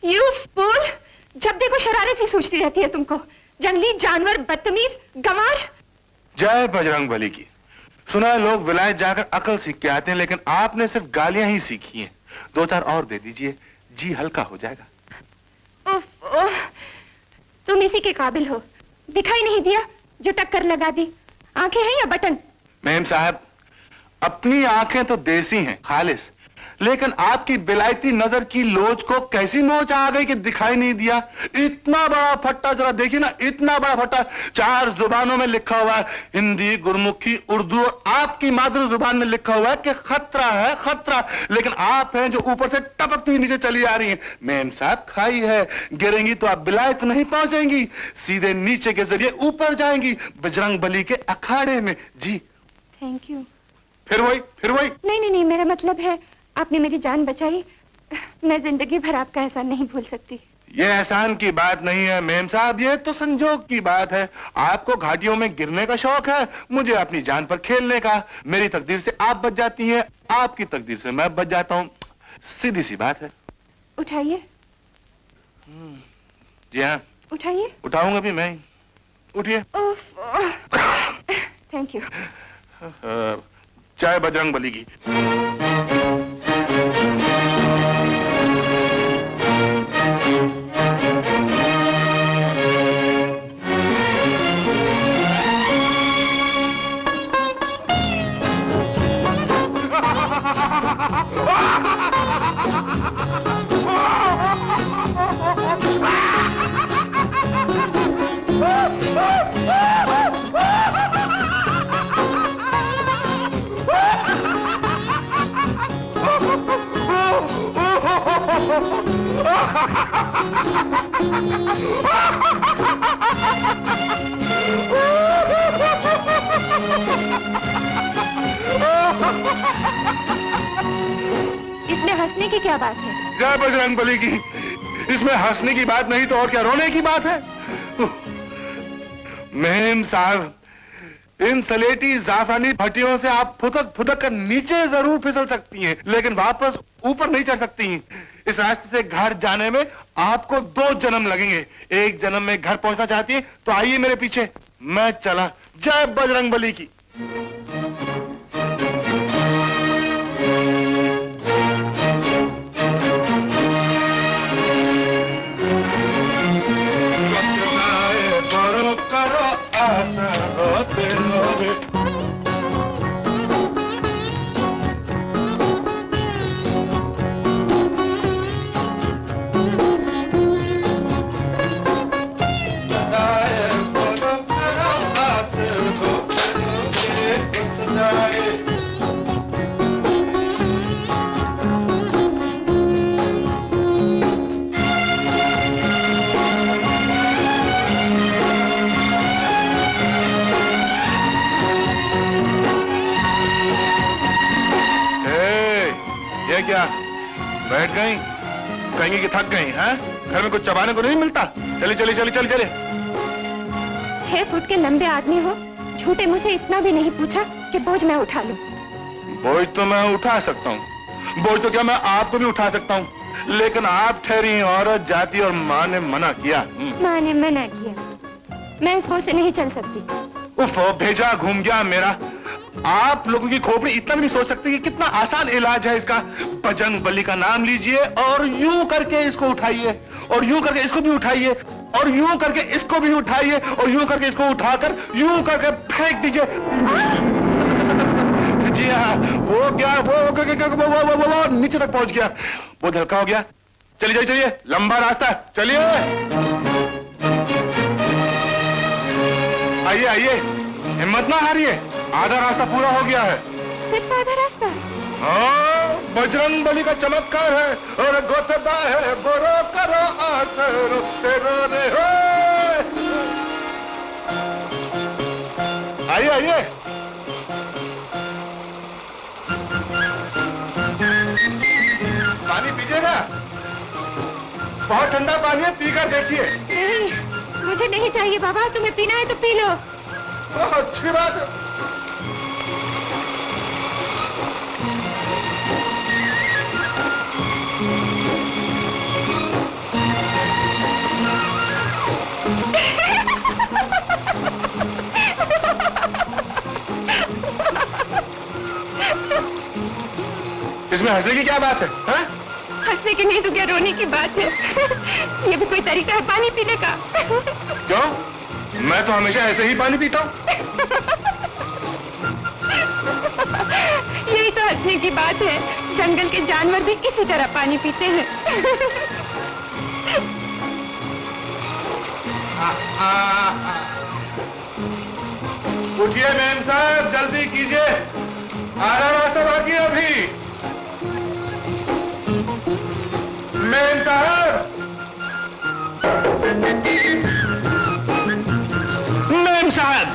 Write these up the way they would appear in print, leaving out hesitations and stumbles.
You fool! जब देखो शरारत ही सोचती रहती है तुमको। जंगली जानवर, बदतमीज, गंवार। जय बजरंग बली की। सुना है लोग विलायत जाकर अकल सीख के आते हैं, लेकिन आपने सिर्फ गालियां ही सीखी हैं। 2-4 और दे दीजिए, जी हल्का हो जाएगा। तुम इसी के काबिल हो। दिखाई नहीं दिया जो टक्कर लगा दी? आंखें हैं या बटन? मेम साहब, अपनी आंखें तो देसी हैं, खालिस, लेकिन आपकी बिलायती नजर की लोच को कैसी नोच आ गई कि दिखाई नहीं दिया? इतना बड़ा फट्टा, जरा देखिए ना, इतना बड़ा फट्टा। 4 जुबानों में लिखा हुआ है, हिंदी, गुरमुखी, उर्दू और आपकी मातृ जुबान में लिखा हुआ है कि खतरा है, खतरा। लेकिन आप हैं जो ऊपर से टपकती हुई नीचे चली आ रही हैं। मेम साहब, खाई है, गिरेंगी तो आप बिलायत नहीं पहुंचेंगी, सीधे नीचे के जरिए ऊपर जाएंगी, बजरंग बली के अखाड़े में। जी थैंक यू। फिर वही। नहीं, मेरा मतलब है आपने मेरी जान बचाई। मैं जिंदगी भर आपका एहसान नहीं भूल सकती। ये एहसान की बात नहीं है मेम साहब, ये तो संजोग की बात है। आपको घाटियों में गिरने का शौक है, मुझे अपनी जान पर खेलने का। मेरी तकदीर से आप बच जाती हैं, आपकी तकदीर से मैं बच जाता हूँ, सीधी सी बात है। उठाइए। जी हाँ, उठाइए। उठाऊंगा भी मैं। उठिए। Thank you. जय बजरंग बली की। इसमें हंसने की क्या बात है? जय बजरंग बली की। इसमें हंसने की बात नहीं तो और क्या रोने की बात है? मेम साहब, इन सलेटी जाफरानी भट्टियों से आप फुदक फुदक कर नीचे जरूर फिसल सकती हैं, लेकिन वापस ऊपर नहीं चढ़ सकती हैं। इस रास्ते से घर जाने में आपको 2 जन्म लगेंगे। एक जन्म में घर पहुंचना चाहती हैं तो आइए मेरे पीछे, मैं चला। जय बजरंग बली की। क्या बैठ गई? कहेंगे कि थक गई हैं? घर में कुछ चबाने को नहीं मिलता? चलिए चलिए चलिए चलिए चलिए। 6 फुट के लंबे आदमी हो, झूठे मुंह से इतना भी नहीं पूछा कि बोझ मैं उठा लूं। बोझ तो मैं उठा सकता हूँ, बोझ तो क्या मैं आपको भी उठा सकता हूँ, लेकिन आप ठहरी औरत जाती और माँ ने मना किया। माँ ने मना किया? मैं इस बोझ से नहीं चल सकती। उफ, भेजा घूम गया मेरा। आप लोगों की खोपड़ी इतना भी नहीं सोच सकती कि कितना आसान इलाज है इसका। बजरंग बली का नाम लीजिए और यूं करके इसको उठाइए, और यूं करके इसको भी उठाइए, और यूं करके इसको भी उठाइए, और यूं करके इसको उठाकर यूं करके फेंक दीजिए। जी हाँ, वो क्या, वो नीचे तक पहुंच गया, वो हल्का हो गया। चलिए चलिए, लंबा रास्ता है, चलिए। आइए आइए, हिम्मत ना हारिए, आधा रास्ता पूरा हो गया है। सिर्फ आधा रास्ता? हाँ, बजरंग बली का चमत्कार है। और गोतदा है गोरो करो आसरो तेरो रे हो। आइए आइए। पानी पीजिएगा, बहुत ठंडा पानी है, पीकर देखिए। नहीं, मुझे नहीं चाहिए बाबा, तुम्हें पीना है तो पी लो। अच्छी बात है। इसमें हंसने की क्या बात है, हाँ? हंसने की नहीं तो क्या रोने की बात है। ये भी कोई तरीका है पानी पीने का? क्यों? मैं तो हमेशा ऐसे ही पानी पीता हूँ। यही तो हंसने की बात है। जंगल के जानवर भी इसी तरह पानी पीते हैं। उठिए मैम साहब, जल्दी कीजिए, आधा रास्ता बाकी है अभी। मैम साहब, मैम साहब।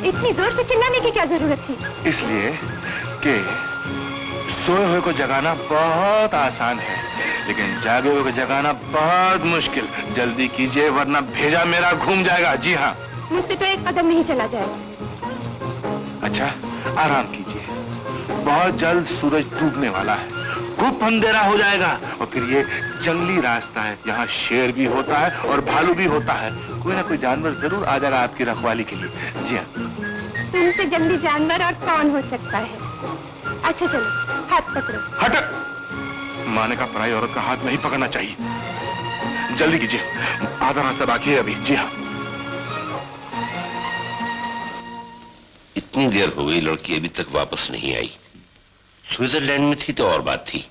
इतनी जोर से चिल्लाने की क्या जरूरत थी? इसलिए कि सोए हुए को जगाना बहुत आसान है, लेकिन जागे हुए को जगाना बहुत मुश्किल। जल्दी कीजिए वरना भेजा मेरा घूम जाएगा। जी हाँ। मुझसे तो एक कदम नहीं चला जाएगा। अच्छा, आराम कीजिए, बहुत जल्द सूरज डूबने वाला है, खूब अंधेरा हो जाएगा। और फिर ये जंगली रास्ता है, यहाँ शेर भी होता है और भालू भी होता है। कोई ना कोई जानवर जरूर आ जाएगा आपकी रखवाली के लिए। जी हाँ। तुमसे जंगली जानवर और कौन हो सकता है? अच्छा चलो, हाथ पकड़ो। हट! माने का पराई औरत का हाथ नहीं पकड़ना चाहिए। जल्दी कीजिए, आधा रास्ता बाकी है अभी। जी हाँ। इतनी देर हो गई, लड़की अभी तक वापस नहीं आई। स्विट्जरलैंड में थी तो और बात थी,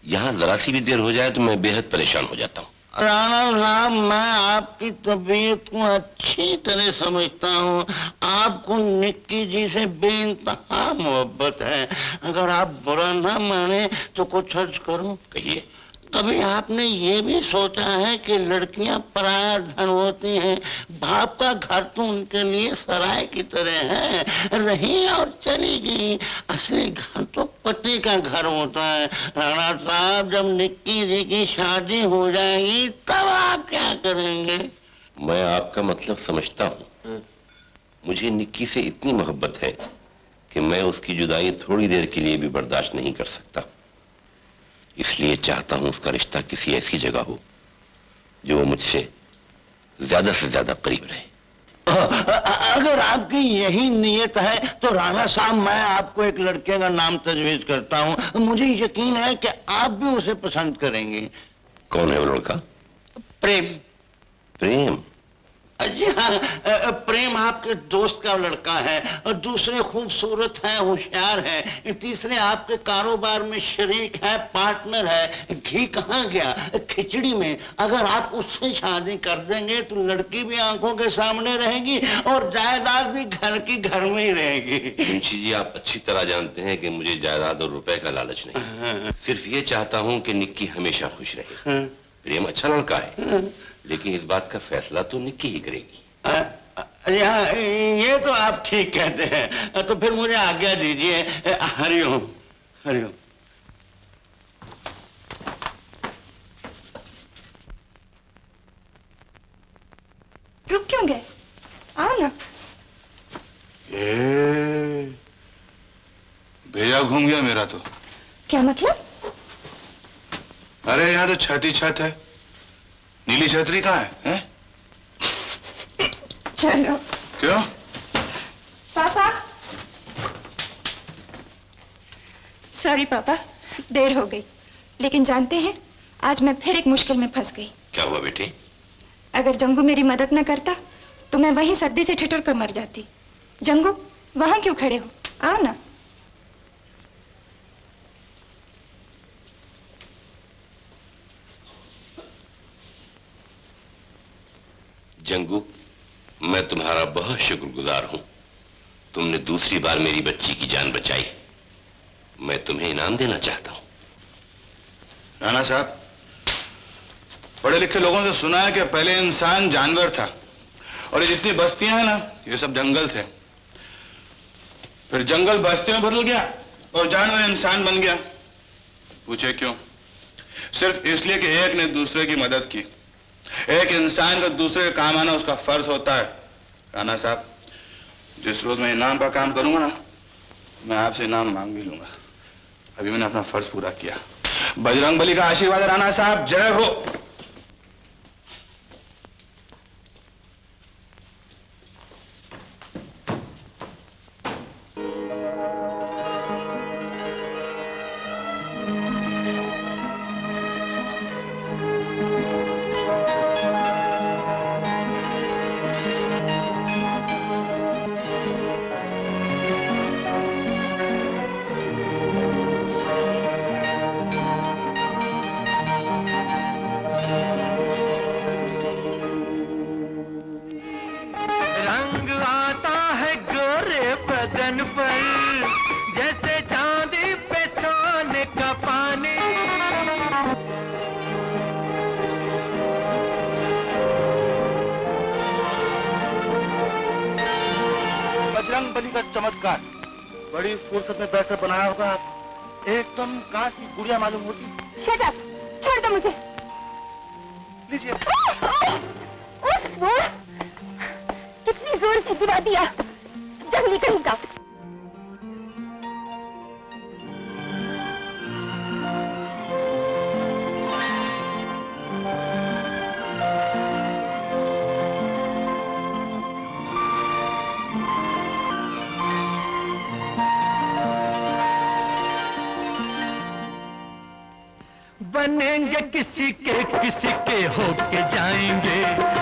यहाँ जरा सी भी देर हो जाए तो मैं बेहद परेशान हो जाता हूँ। राणा साहब, मैं आपकी तबीयत को अच्छी तरह समझता हूँ। आपको निक्की जी से बेइंतहा मोहब्बत है। अगर आप बुरा ना माने तो कुछ अर्ज करूं। कहिए। कभी आपने ये भी सोचा है कि लड़कियां पराया धन होती हैं? बाप का घर तो उनके लिए सराय की तरह है, रही और चली गई। असली घर तो पति का घर होता है। राणा साहब, जब निक्की जी की शादी हो जाएगी तब आप क्या करेंगे? मैं आपका मतलब समझता हूँ। मुझे निक्की से इतनी मोहब्बत है कि मैं उसकी जुदाई थोड़ी देर के लिए भी बर्दाश्त नहीं कर सकता। इसलिए चाहता हूं उसका रिश्ता किसी ऐसी जगह हो जो वो मुझसे ज्यादा से ज्यादा करीब रहे। अगर आपकी यही नीयत है तो राणा साहब, मैं आपको एक लड़के का नाम तजवीज करता हूं। मुझे यकीन है कि आप भी उसे पसंद करेंगे। कौन है वो लड़का? प्रेम। प्रेम? जी हाँ, प्रेम आपके दोस्त का लड़का है, और दूसरे खूबसूरत है, होशियार है, तीसरे आपके कारोबार में शरीक है, पार्टनर है। घी कहाँ गया? खिचड़ी में। अगर आप उससे शादी कर देंगे तो लड़की भी आंखों के सामने रहेगी और जायदाद भी घर की घर में ही रहेगी। मुंशी जी, आप अच्छी तरह जानते हैं कि मुझे जायदाद और रुपए का लालच नहीं। सिर्फ ये चाहता हूँ कि निक्की हमेशा खुश रहे। प्रेम अच्छा लड़का है, लेकिन इस बात का फैसला तो निक्की ही करेगी। ये तो आप ठीक कहते हैं। तो फिर मुझे आज्ञा दीजिए। हरिओम। हरिओम। रुक क्यों गए? आओ ना। भेजा घूम गया मेरा तो। क्या मतलब? अरे यहाँ तो छत ही छत है, नीली छतरी कहाँ है, हैं? चलो। क्यों? पापा। सॉरी पापा, देर हो गई। लेकिन जानते हैं, आज मैं फिर एक मुश्किल में फंस गई। क्या हुआ बेटे? अगर जंगू मेरी मदद न करता तो मैं वहीं सर्दी से ठिठुर कर मर जाती। जंगू, वहां क्यों खड़े हो? आओ ना। जंगू, मैं तुम्हारा बहुत शुक्रगुजार हूं। तुमने दूसरी बार मेरी बच्ची की जान बचाई। मैं तुम्हें इनाम देना चाहता हूं। राणा साहब, पढ़े लिखे लोगों से सुना है कि पहले इंसान जानवर था और ये जितनी बस्तियां हैं ना, ये सब जंगल थे। फिर जंगल बस्तियों में बदल गया और जानवर इंसान बन गया। पूछे क्यों? सिर्फ इसलिए कि एक ने दूसरे की मदद की। एक इंसान को दूसरे के काम आना उसका फर्ज होता है। राणा साहब, जिस रोज मैं इनाम का काम करूंगा ना, मैं आपसे इनाम मांग भी लूंगा। अभी मैंने अपना फर्ज पूरा किया। बजरंगबली का आशीर्वाद है राणा साहब। जय हो। कंपनी का चमत्कार। बड़ी फुर्सत में बैठकर बनाया होगा, एकदम कांच की गुड़िया मालूम होती। शट अप, छोड़ दो मुझे। लीजिए। कितनी जोर से गिरा दिया, जंगली कहीं का। बनेंगे किसी के होके जाएंगे।